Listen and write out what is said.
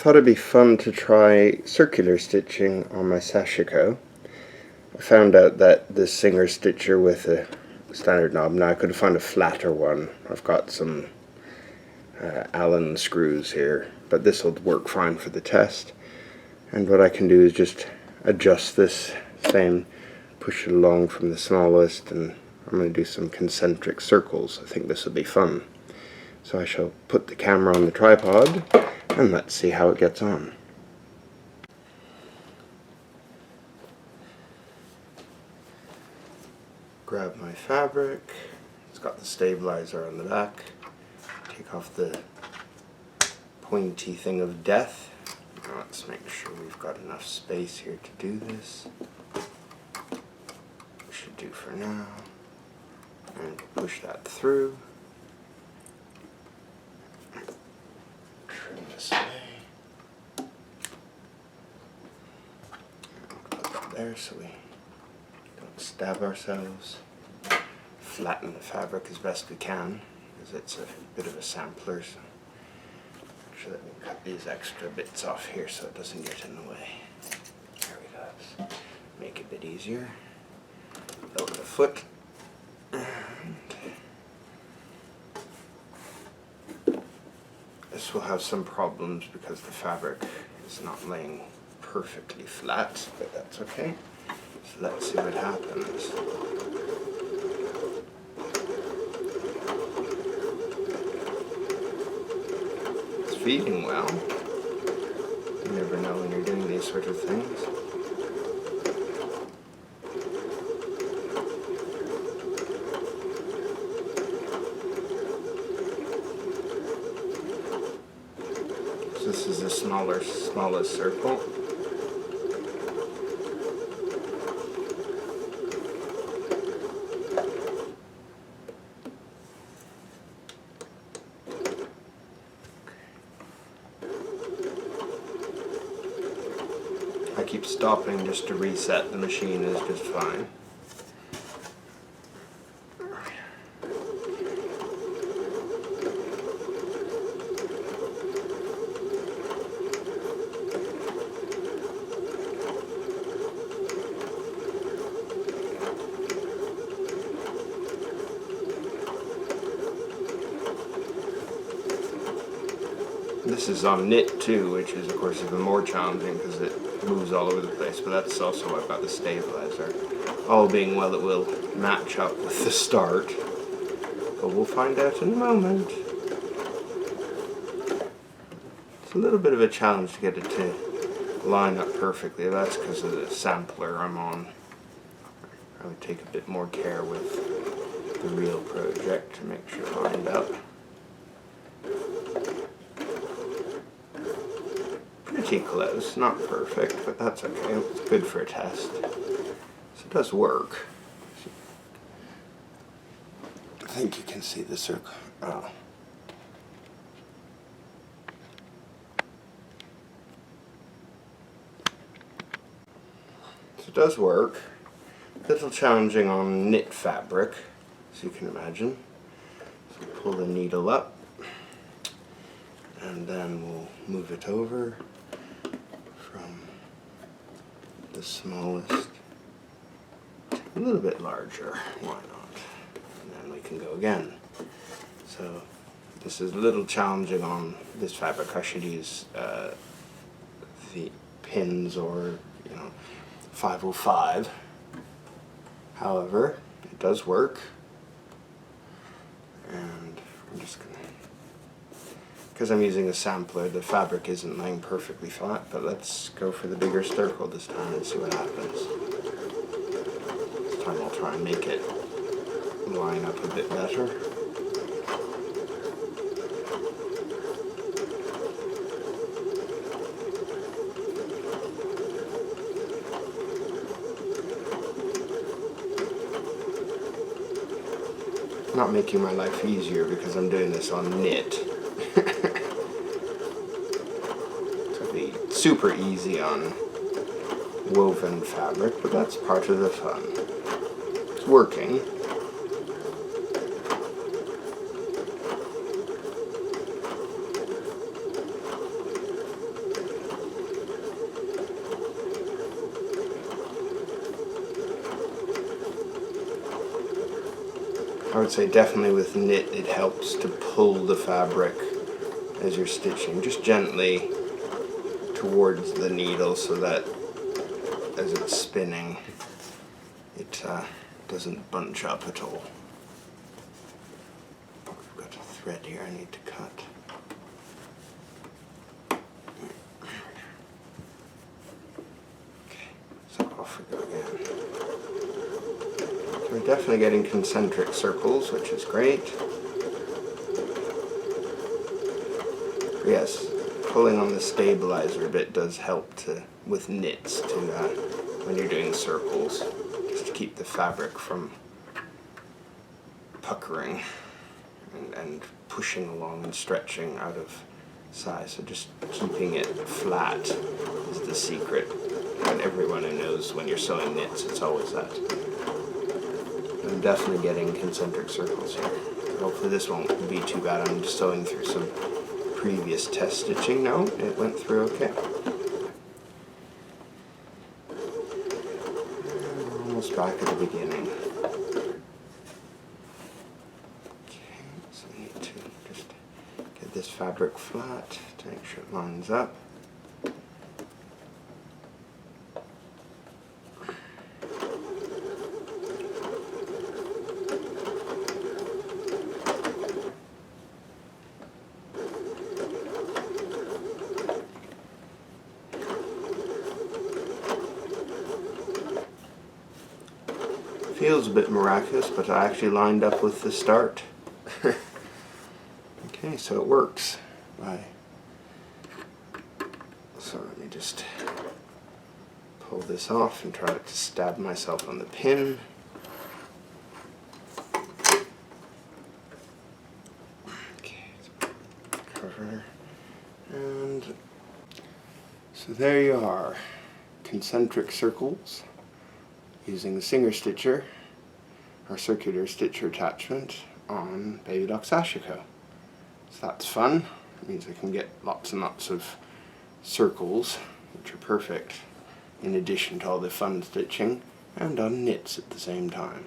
thought it'd be fun to try circular stitching on my Sashiko. I found out that the Singer stitcher with a standard knob, now I could have found a flatter one. I've got some Allen screws here, but this will work fine for the test. And what I can do is just adjust this same, push it along from the smallest, and I'm going to do some concentric circles. I think this will be fun. So I shall put the camera on the tripod and let's see how it gets on. Grab my fabric, it's got the stabilizer on the back, take off the pointy thing of death. Now let's make sure we've got enough space here to do this. We should do for now. And push that through. Trim this away. Put that there so we don't stab ourselves. Flatten the fabric as best we can, because it's a bit of a sampler. So make sure that we cut these extra bits off here so it doesn't get in the way. There we go. Make it a bit easier. Lower the foot. This will have some problems because the fabric is not laying perfectly flat, but that's okay. So let's see what happens. It's feeding well. You never know when you're doing these sort of things. This is the smallest circle. I keep stopping just to reset. The machine is just fine. This is on knit too, which is of course even more challenging because it moves all over the place, but that's also why I've got the stabilizer. All being well, it will match up with the start, but we'll find out in a moment. It's a little bit of a challenge to get it to line up perfectly. That's because of the sampler I'm on. I would take a bit more care with the real project to make sure it lined up. Pretty close, not perfect, but that's okay. It's good for a test. So it does work. I think you can see the circle. Oh. So it does work. A little challenging on knit fabric, as you can imagine. So pull the needle up, and then we'll move it over from the smallest to a little bit larger. Why not? And then we can go again. So this is a little challenging on this fabric. I should use the pins or 505. However, it does work. And I'm just gonna, because I'm using a sampler, the fabric isn't laying perfectly flat, but let's go for the bigger circle this time and see what happens. This time I'll try and make it line up a bit better. Not making my life easier because I'm doing this on knit. It'll be super easy on woven fabric, but that's part of the fun. It's working. I would say definitely with knit it helps to pull the fabric as you're stitching, just gently towards the needle so that as it's spinning it doesn't bunch up at all. I've got a thread here I need to cut. Okay, so off we go again. So we're definitely getting concentric circles, which is great. Yes, pulling on the stabilizer a bit does help with knits when you're doing circles, just to keep the fabric from puckering and pushing along and stretching out of size. So just keeping it flat is the secret. And everyone who knows when you're sewing knits, it's always that. I'm definitely getting concentric circles here. Hopefully this won't be too bad. I'm just sewing through some previous test stitching. No, it went through okay. We're almost back at the beginning. Okay, so I need to just get this fabric flat to make sure it lines up. Feels a bit miraculous, but I actually lined up with the start. Okay, so it works. So let me just pull this off and try to stab myself on the pin. Okay, cover. And so there you are, concentric circles, using the Singer Stitcher, our circular stitcher attachment, on Babylock Sashiko. So that's fun. It means I can get lots and lots of circles, which are perfect, in addition to all the fun stitching, and on knits at the same time.